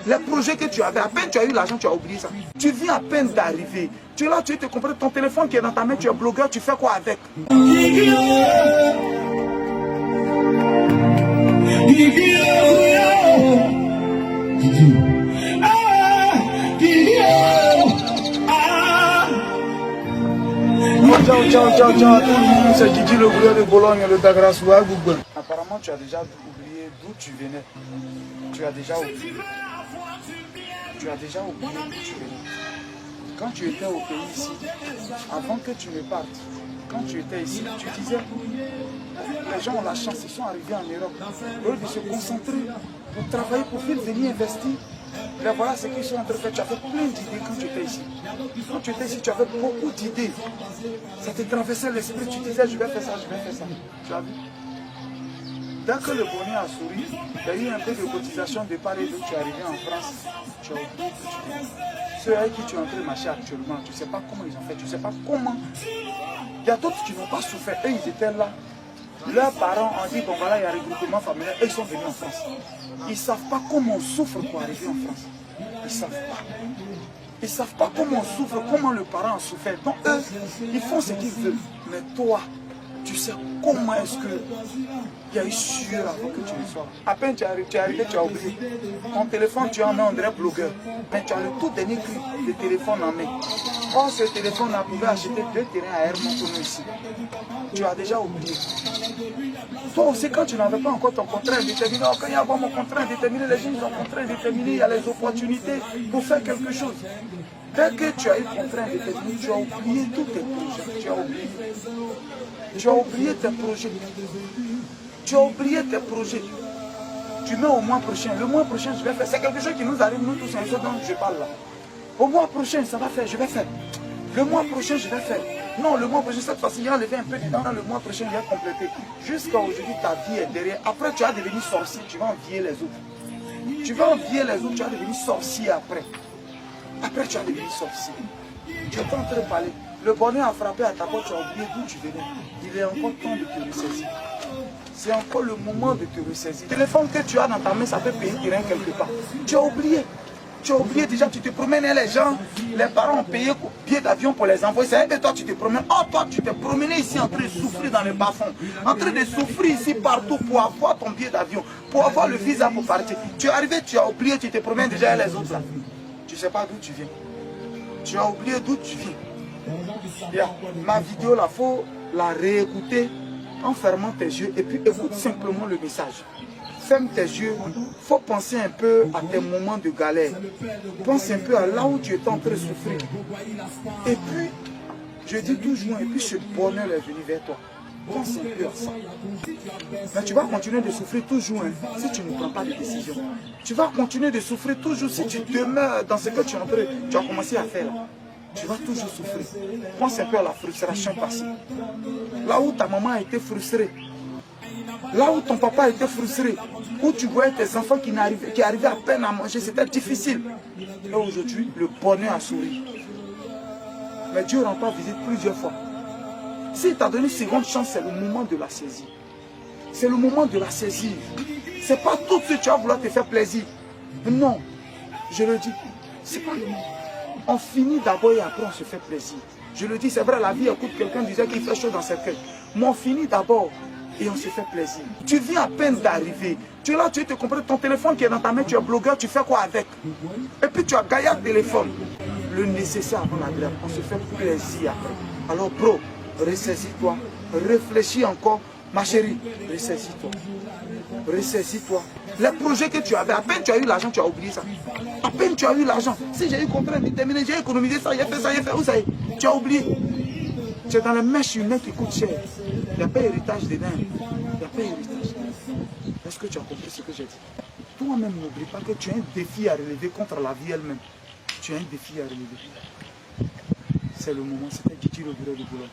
Les projets que tu avais, à peine tu as eu l'argent, tu as oublié ça. Tu viens à peine d'arriver. Tu es là, tu te comprends, ton téléphone qui est dans ta main, tu es blogueur, tu fais quoi avec? Ciao, tout le monde, c'est Didi le gouverneur de Bologne, le Dagrassoua, Google. Apparemment, tu as déjà oublié d'où tu venais. Tu as déjà oublié. Tu as déjà oublié d'où tu venais. Quand tu étais au pays ici, avant que tu ne partes, quand tu étais ici, tu disais, les gens ont la chance, ils sont arrivés en Europe. Au lieu de se concentrer pour travailler, pour venir investir. Là, voilà ce qu'ils sont en train de faire. Tu avais plein d'idées quand tu étais ici. Quand tu étais ici, tu avais beaucoup d'idées. Ça te traversait l'esprit. Tu disais, je vais faire ça, je vais faire ça. Tu as vu? Dès que le bonnet a souri, il y a eu un peu de cotisation de part et d'autre. Tu es arrivé en France. Tu as oublié que tu viens. Ceux avec qui tu es en train de marcher actuellement, tu ne sais pas comment ils ont fait. Tu ne sais pas comment. Il y a d'autres qui n'ont pas souffert. Eux, ils étaient là. Leurs parents ont dit, bon voilà, il y a un regroupement familial. Eux, ils sont venus en France. Ils ne savent pas comment on souffre pour arriver en France. Ils ne savent pas. Ils ne savent pas comment on souffre, comment le parent a souffert. Donc eux, ils font ce qu'ils veulent. Mais toi, tu sais comment est-ce que il y a eu sueur avant que tu le sois. À peine tu es arrivé, tu as oublié. Ton téléphone, tu en mets, on dirait blogueur. Mais tu as le tout dernier cri de téléphone en main. Or, ce téléphone a pu acheter 2 terrains à Hermon pour nous ici. Tu as déjà oublié. Toi aussi, quand tu n'avais pas encore ton contrat indéterminé, quand il y a mon contrat indéterminé, les gens ont un contrat indéterminé, il y a les opportunités pour faire quelque chose. Dès que tu as eu le contrat indéterminé, tu as oublié tous tes projets. Tu as oublié. Tu as oublié tes projets. Tu as oublié tes projets. Tu mets au mois prochain. Le mois prochain, je vais faire. C'est quelque chose qui nous arrive, nous tous, en ce dont je parle là. Au mois prochain, ça va faire, je vais faire. Le mois prochain, je vais faire. Non, le mois prochain, cette fois-ci, il y a enlevé un peu de temps. Le mois prochain, il y a complété. Jusqu'à aujourd'hui, ta vie est derrière. Après, tu vas devenir sorcier. Tu vas envier les autres. Tu vas envier les autres. Tu vas devenir sorcier après. Après, tu vas devenir sorcier. Tu es en train de parler. Le bonnet a frappé à ta porte. Tu as oublié d'où tu venais. Il est encore temps de te ressaisir. C'est encore le moment de te ressaisir. Le téléphone que tu as dans ta main, ça peut payer terrain quelque part. Tu as oublié. Tu as oublié déjà, tu te promènes, les gens, les parents ont payé billet d'avion pour les envoyer. C'est que toi, tu te promènes. Oh, toi, tu t'es promené ici en train de souffrir dans les bas-fonds. En train de souffrir ici partout pour avoir ton billet d'avion, pour avoir le visa pour partir. Tu es arrivé, tu as oublié, tu te promènes déjà et les autres là. Tu ne sais pas d'où tu viens. Tu as oublié d'où tu viens. Yeah. Ma vidéo, là, il faut la réécouter en fermant tes yeux et puis écoute simplement le message. Ferme tes yeux, il faut penser un peu à tes moments de galère. Pense un peu à là où tu étais en train de souffrir. Et puis, je dis toujours, et puis ce bonheur est venu vers toi. Pense un peu à ça. Mais tu vas continuer de souffrir toujours si tu ne prends pas de décision. Tu vas continuer de souffrir toujours si tu demeures dans ce que tu as commencé à faire. Tu vas toujours souffrir. Pense un peu à la frustration passée. Là où ta maman a été frustrée. Là où ton papa était frustré, où tu voyais tes enfants qui arrivaient à peine à manger, c'était difficile. Et aujourd'hui, le bonheur a souri. Mais Dieu rend pas visite plusieurs fois. S'il t'a donné une seconde chance, c'est le moment de la saisir. C'est le moment de la saisir. C'est pas tout de suite tu vas vouloir te faire plaisir. Non, je le dis, c'est pas le moment. On finit d'abord et après on se fait plaisir. Je le dis, c'est vrai, la vie écoute, quelqu'un disait qu'il fait chaud dans ses cœurs. Mais on finit d'abord et on se fait plaisir. Tu viens à peine d'arriver. Tu es là, tu te comprends, ton téléphone qui est dans ta main, tu es blogueur, tu fais quoi avec? Et puis tu as gagné le téléphone. Le nécessaire avant l'agréable, on se fait plaisir après. Alors bro, ressaisis-toi, réfléchis encore. Ma chérie, ressaisis-toi. Ressaisis-toi. Les projets que tu avais, à peine tu as eu l'argent, tu as oublié ça. À peine tu as eu l'argent. Si j'ai eu contrat déterminé, j'ai économisé ça, j'ai fait ça, j'ai fait où ça y est? Tu as oublié. Tu es dans les mèches humaines qui coûtent cher. Il n'y a pas d'héritage dedans. Il n'y a pas d'héritage. Est-ce que tu as compris ce que j'ai dit? Toi-même, n'oublie pas que tu as un défi à relever contre la vie elle-même. Tu as un défi à relever. C'est le moment, c'était Didi le bureau de boulot.